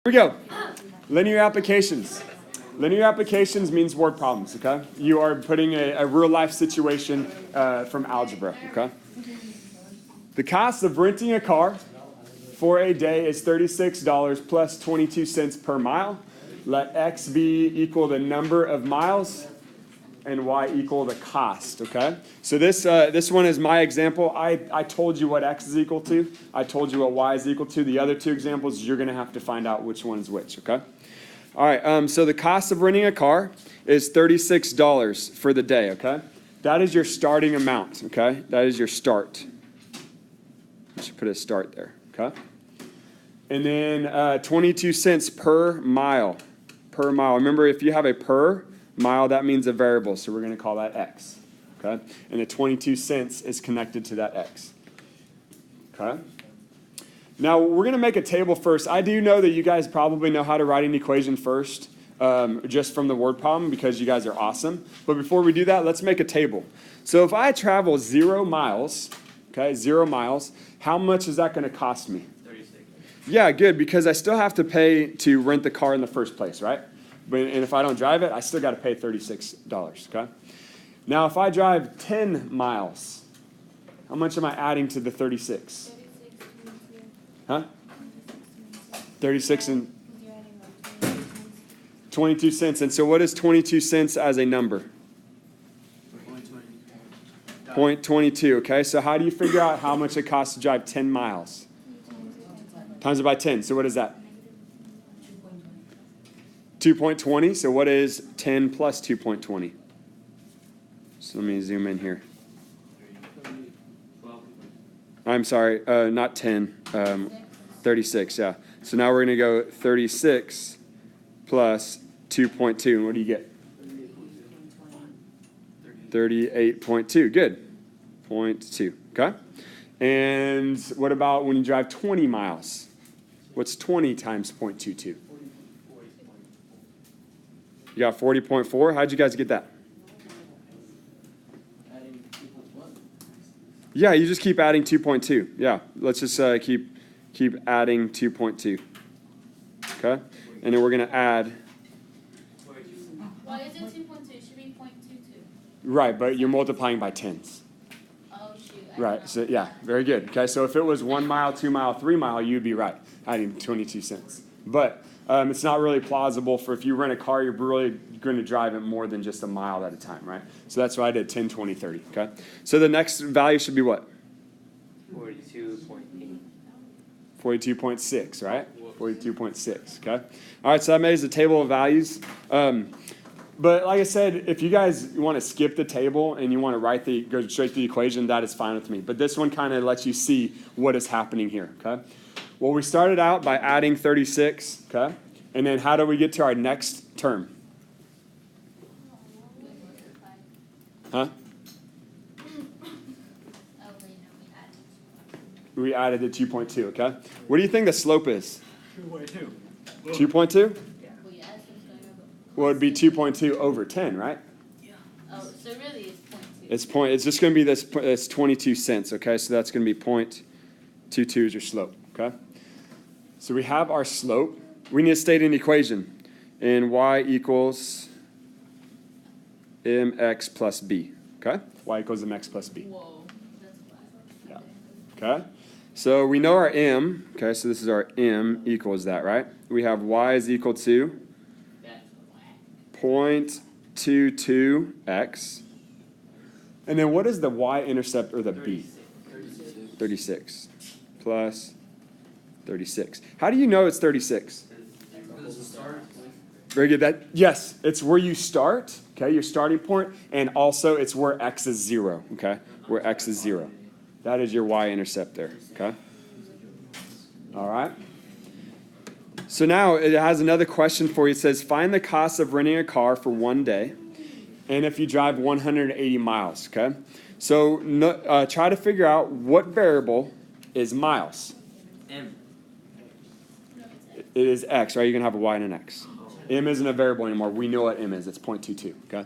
we go. Linear applications. Linear applications means word problems, okay? You are putting a real-life situation from algebra, okay? The cost of renting a car for a day is $36 plus 22 cents per mile. Let X be equal the number of miles and Y equal the cost, okay? So this one is my example. I told you what X is equal to. I told you what Y is equal to. The other two examples, you're going to have to find out which one is which, okay? All right, so the cost of renting a car is $36 for the day, okay? That is your starting amount, okay? That is your start. I should put a start there, okay? And then 22 cents per mile. Per mile. Remember, if you have a per mile, that means a variable, so we're going to call that X, okay? And the 22 cents is connected to that X, okay? Now, we're going to make a table first. I do know that you guys probably know how to write an equation first, just from the word problem, because you guys are awesome. But before we do that, let's make a table. So if I travel 0 miles, okay, 0 miles, how much is that going to cost me? 36. Yeah, good, because I still have to pay to rent the car in the first place, right? And if I don't drive it, I still got to pay $36, okay? Now, if I drive 10 miles, how much am I adding to the 36? Huh? 36 and 22 cents. And so what is 22 cents as a number? 0.22, okay? So how do you figure out how much it costs to drive 10 miles? Times it by 10. So what is that? 2.20. So what is 10 plus 2.20? So let me zoom in here. I'm sorry, not 10, 36, yeah. So now we're going to go 36 plus 2.2, and what do you get? 38.2, good. 0.2, okay? And what about when you drive 20 miles? What's 20 times 0.22? You got 40.4? How'd you guys get that? Yeah, you just keep adding 2.2. Yeah, let's just keep adding 2.2. Okay? And then we're going to add. Why is it 2.2? It should be 0.22. Right, but you're multiplying by tens. Oh, shoot. Right, so yeah, very good. Okay, so if it was 1 mile, 2 mile, 3 mile, you'd be right, adding 22 cents. But it's not really plausible for if you rent a car, you're really going to drive it more than just a mile at a time, right? So that's why I did 10, 20, 30, okay? So the next value should be what? 42.8. 42.6, right? 42.6, okay? All right, so that makes a table of values. But like I said, if you guys want to skip the table and you want to go straight to the equation, that is fine with me. But this one kind of lets you see what is happening here, okay? Well, we started out by adding 36, okay? And then how do we get to our next term? Huh? We added the 2.2, okay? What do you think the slope is? 2.2. 2.2? Well, it'd be 2.2 over 10, right? Yeah. Oh, so really it's 0.2. It's just going to be this 22 cents, okay? So that's going to be 0.22 is your slope, okay? So we have our slope. We need to state an equation. And y equals mx plus b, okay? Y equals mx plus b. Whoa, that's wild. Yeah. Okay? So we know our m, okay? So this is our m equals that, right? We have y is equal to 0.22x. And then what is the y-intercept or the b? 36 plus 36. How do you know it's 36? Very good. Yes, it's where you start, okay, your starting point, and also it's where x is 0, okay? Where x is 0. That is your y-intercept there, okay? All right. So now it has another question for you. It says, find the cost of renting a car for 1 day, and if you drive 180 miles, okay? So try to figure out what variable is miles. M. It is x, right? You're going to have a y and an x. M isn't a variable anymore. We know what m is. It's 0.22, okay?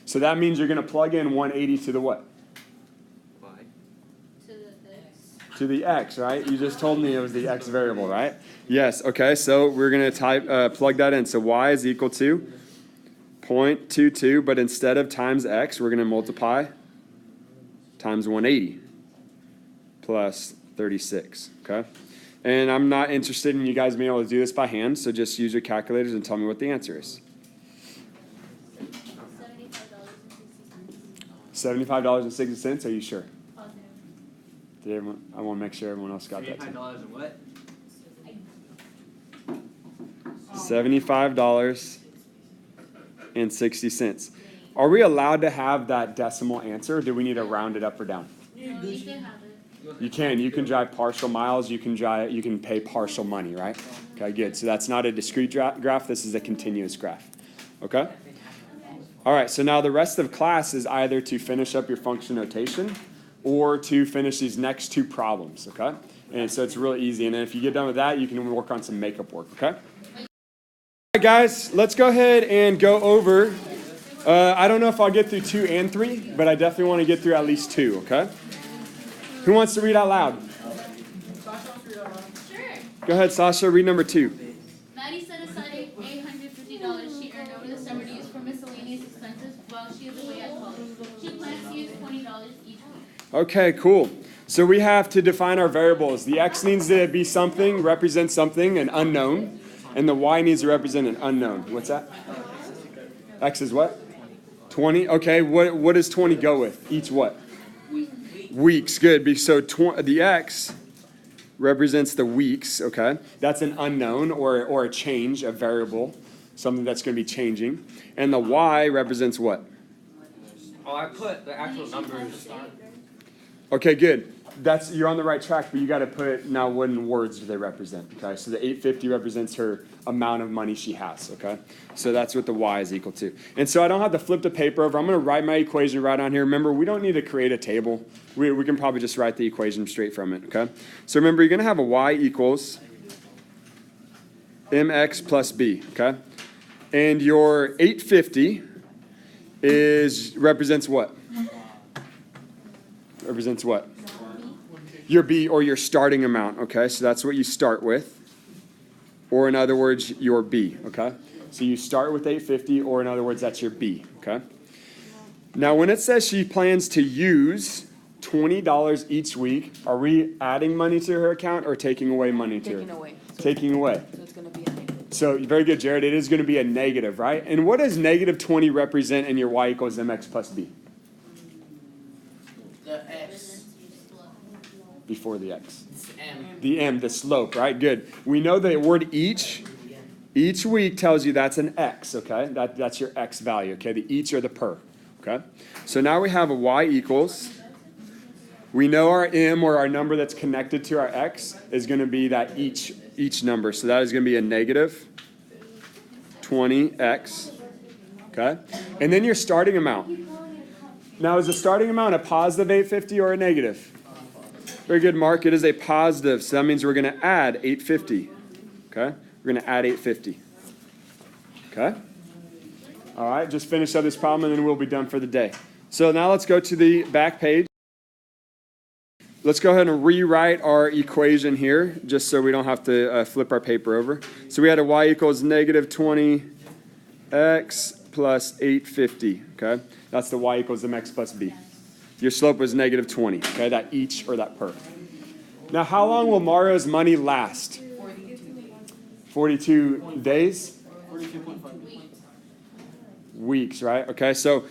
So that means you're going to plug in 180 to the what? Y. To the x. To the x, right? You just told me it was the x variable, right? Yes, okay, so we're going to plug that in. So y is equal to 0.22, but instead of times x, we're going to multiply times 180 plus 36, okay? And I'm not interested in you guys being able to do this by hand, so just use your calculators and tell me what the answer is. $75.60. Are you sure? Did everyone, I want to make sure everyone else got that too. $75 and what? $75.60. Are we allowed to have that decimal answer, or do we need to round it up or down? No, you can have it. You can. You can drive partial miles. You can pay partial money, right? Okay, good. So that's not a discrete graph. This is a continuous graph. Okay? All right, so now the rest of class is either to finish up your function notation or to finish these next two problems, okay? And so it's really easy. And then if you get done with that, you can work on some makeup work, okay? All right, guys, let's go ahead and go over. I don't know if I'll get through 2 and 3, but I definitely want to get through at least 2, okay? Who wants to read out loud? Sure. Go ahead, Sasha, read number 2. Maddie set aside $850 she earned over the summer to use for miscellaneous expenses while she is away at college. She plans to use $20 each week. Okay, cool. So we have to define our variables. The x needs to be something, represent something, an unknown, and the y needs to represent an unknown. What's that? X is what? 20. Okay, what does 20 go with? Each what? Weeks. Good. So the x represents the weeks, okay? That's an unknown or a change, a variable, something that's going to be changing. And the y represents what? Oh, I put the actual numbers. Okay, good. You're on the right track, but you got to put now what in words do they represent, okay? So the 850 represents her amount of money she has, okay? So that's what the y is equal to. And so I don't have to flip the paper over. I'm going to write my equation right on here. Remember, we don't need to create a table. We can probably just write the equation straight from it, okay? So remember, you're going to have a y equals mx plus b, okay? And your 850 represents what? Represents what? Your B, or your starting amount, okay? So that's what you start with. Or in other words, your B, okay? So you start with 850, or in other words, that's your B, okay? Now, when it says she plans to use $20 each week, are we adding money to her account or taking away money to her? Taking away. Taking away. So it's going to be a negative. So very good, Jared. It is going to be a negative, right? And what does negative 20 represent in your y equals mx plus b? The X. Before the x. M. The m, the slope, right? Good. We know the word each week tells you that's an x, okay? That's your x value, okay? The each or the per, okay? So now we have a y equals. We know our m, or our number that's connected to our x, is going to be that each number. So that is going to be a negative 20x, okay? And then your starting amount. Now, is the starting amount a positive 850 or a negative? Very good, Mark. It is a positive, so that means we're going to add 850, okay? We're going to add 850, okay? All right, just finish up this problem, and then we'll be done for the day. So now let's go to the back page. Let's go ahead and rewrite our equation here, just so we don't have to flip our paper over. So we had a y equals negative 20x plus 850, okay? That's the y equals mx plus b. Your slope was negative 20, okay? That each or that per. Now, how long will Mario's money last? 42 days? Weeks, right? Okay, so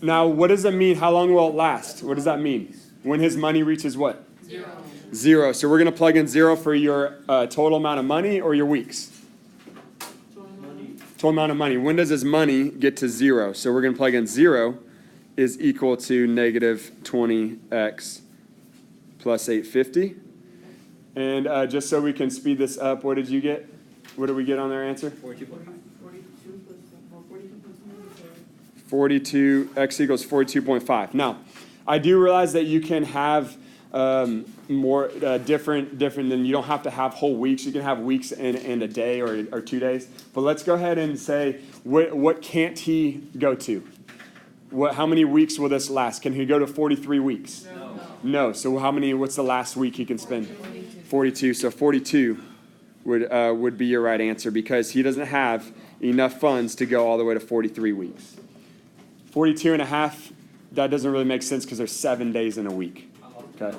now what does it mean? How long will it last? What does that mean? When his money reaches what? 0. So we're going to plug in 0 for your total amount of money or your weeks? Total amount of money. When does his money get to 0? So we're going to plug in 0 is equal to negative 20x plus 850. And just so we can speed this up, what did you get? What did we get on their answer? 42, x equals 42.5. Now, I do realize that you can have more different than, you don't have to have whole weeks. You can have weeks and a day or 2 days. But let's go ahead and say, what can't he go to? How many weeks will this last? Can he go to 43 weeks? No. So what's the last week he can spend? 42. So 42 would be your right answer because he doesn't have enough funds to go all the way to 43 weeks. 42 and a half, that doesn't really make sense because there's 7 days in a week. Okay.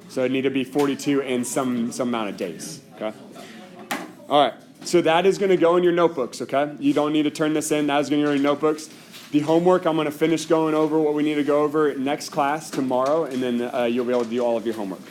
So it need to be 42 and some amount of days. Okay. All right. So that is going to go in your notebooks. Okay. You don't need to turn this in. That is going to go in your notebooks. The homework, I'm going to finish going over what we need to go over next class tomorrow, and then you'll be able to do all of your homework.